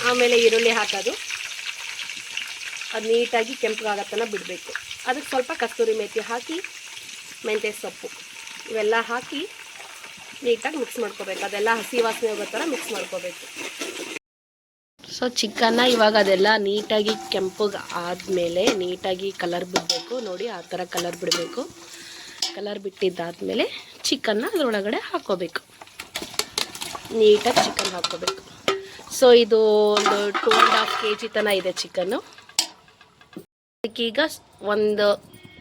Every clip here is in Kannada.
ಆಮೇಲೆ ಈರುಳ್ಳಿ ಹಾಕೋದು, ಅದು ನೀಟಾಗಿ ಕೆಂಪಗಾಗತ್ತನ ಬಿಡಬೇಕು. ಅದಕ್ಕೆ ಸ್ವಲ್ಪ ಕಸ್ತೂರಿ ಮೇಥಿ ಹಾಕಿ, ಮೆಂತ್ಯ ಸೊಪ್ಪು ಇವೆಲ್ಲ ಹಾಕಿ ನೀಟಾಗಿ ಮಿಕ್ಸ್ ಮಾಡ್ಕೋಬೇಕು. ಅದೆಲ್ಲ ಹಸಿ ವಾಸನೆ ಹೋಗೋ ಥರ ಮಿಕ್ಸ್ ಮಾಡ್ಕೋಬೇಕು. ಸೊ ಚಿಕನ್ನ ಇವಾಗ ಅದೆಲ್ಲ ನೀಟಾಗಿ ಕೆಂಪಗೆ ಆದಮೇಲೆ ನೀಟಾಗಿ ಕಲರ್ ಬಿಡಬೇಕು. ನೋಡಿ ಆ ಥರ ಕಲರ್ ಬಿಡಬೇಕು. ಕಲರ್ ಬಿಟ್ಟಿದ್ದಾದಮೇಲೆ ಚಿಕನ್ನ ಅದರೊಳಗಡೆ ಹಾಕ್ಕೋಬೇಕು. ನೀಟಾಗಿ ಚಿಕನ್ ಹಾಕ್ಕೋಬೇಕು. ಸೊ ಇದು ಒಂದು 2.5 kg ತನಕ ಇದೆ ಚಿಕನ್ನು. ಅದಕ್ಕೀಗ 1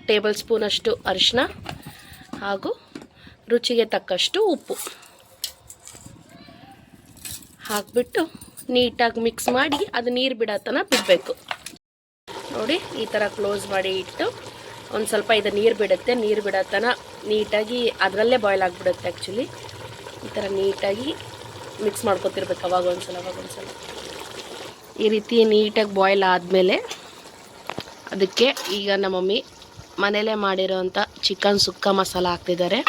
ಟೇಬಲ್ ಸ್ಪೂನಷ್ಟು ಅರಿಶಿನ ಹಾಗೂ ರುಚಿಗೆ ತಕ್ಕಷ್ಟು ಉಪ್ಪು ಹಾಕಿಬಿಟ್ಟು ನೀಟಾಗಿ ಮಿಕ್ಸ್ ಮಾಡಿ ಅದು ನೀರು ಬಿಡೋತನ ಬಿಡಬೇಕು. ನೋಡಿ ಈ ಥರ ಕ್ಲೋಸ್ ಮಾಡಿ ಇಟ್ಟು ಒಂದು ಸ್ವಲ್ಪ ಇದು ನೀರು ಬಿಡುತ್ತೆ. ನೀರು ಬಿಡೋತನ ನೀಟಾಗಿ ಅದರಲ್ಲೇ ಬಾಯ್ಲ್ ಆಗಿಬಿಡುತ್ತೆ. ಆ್ಯಕ್ಚುಲಿ ಈ ಥರ ನೀಟಾಗಿ ಮಿಕ್ಸ್ ಮಾಡ್ಕೊತಿರ್ಬೇಕು ಅವಾಗ ಒಂದ್ಸಲ. ಈ ರೀತಿ ನೀಟಾಗಿ ಬಾಯ್ಲ್ ಆದಮೇಲೆ ಅದಕ್ಕೆ ಈಗ ನಮ್ಮ ಮಮ್ಮಿ ಮನೇಲೇ ಮಾಡಿರೋಂಥ ಚಿಕನ್ ಸುಕ್ಕ ಮಸಾಲ ಹಾಕ್ತಿದ್ದಾರೆ.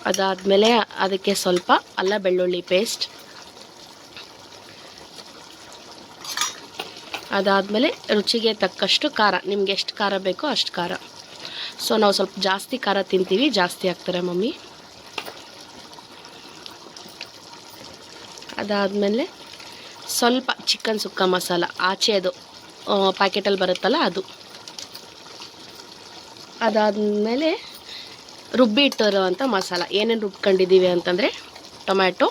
ಅದಾದಮೇಲೆ ಅದಕ್ಕೆ ಸ್ವಲ್ಪ ಅಲ್ಲ ಬೆಳ್ಳುಳ್ಳಿ ಪೇಸ್ಟ್, ಅದಾದಮೇಲೆ ರುಚಿಗೆ ತಕ್ಕಷ್ಟು ಖಾರ, ನಿಮ್ಗೆ ಎಷ್ಟು ಖಾರ ಬೇಕೋ ಅಷ್ಟು ಖಾರ. ಸೊ ನಾವು ಸ್ವಲ್ಪ ಜಾಸ್ತಿ ಖಾರ ತಿಂತೀವಿ, ಜಾಸ್ತಿ ಹಾಕ್ತಾರೆ ಮಮ್ಮಿ. ಅದಾದಮೇಲೆ ಸ್ವಲ್ಪ ಚಿಕನ್ ಸುಕ್ಕ ಮಸಾಲ, ಆಚೆದು ಪ್ಯಾಕೆಟಲ್ಲಿ ಬರುತ್ತಲ್ಲ ಅದು. ಅದಾದಮೇಲೆ ರುಬ್ಬಿ ಇಟ್ಟಿರೋ ಅಂಥ ಮಸಾಲ, ಏನೇನು ರುಬ್ಕೊಂಡಿದ್ದೀವಿ ಅಂತಂದರೆ ಟೊಮ್ಯಾಟೊ,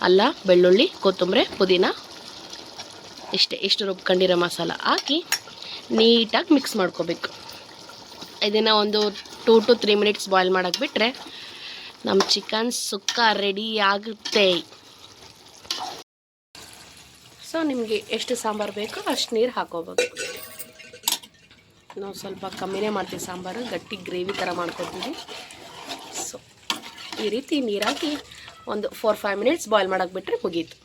ಅಲ್ಲ ಬೆಳ್ಳುಳ್ಳಿ, ಕೊತ್ತಂಬರಿ, ಪುದೀನ, ಇಷ್ಟು ರುಬ್ಕೊಂಡಿರೋ ಮಸಾಲ ಹಾಕಿ ನೀಟಾಗಿ ಮಿಕ್ಸ್ ಮಾಡ್ಕೋಬೇಕು. ಇದನ್ನು ಒಂದು 2 to 3 minutes ಬಾಯ್ಲ್ ಮಾಡೋಕ್ಕೆ ಬಿಟ್ಟರೆ ನಮ್ಮ ಚಿಕನ್ ಸುಕ್ಕ ರೆಡಿ ಆಗುತ್ತೆ. ಸೊ ನಿಮಗೆ ಎಷ್ಟು ಸಾಂಬಾರು ಬೇಕೋ ಅಷ್ಟು ನೀರು ಹಾಕೋಬೇಕು. ನಾವು ಸ್ವಲ್ಪ ಕಮ್ಮಿನೇ ಮಾಡ್ತೀವಿ ಸಾಂಬಾರು, ಗಟ್ಟಿ ಗ್ರೇವಿ ಥರ ಮಾಡ್ಕೊತೀವಿ. ಸೊ ಈ ರೀತಿ ನೀರಾಕಿ ಒಂದು 4-5 minutes ಬಾಯ್ಲ್ ಮಾಡೋಕ್ಕೆ ಬಿಟ್ಟರೆ ಮುಗೀತು.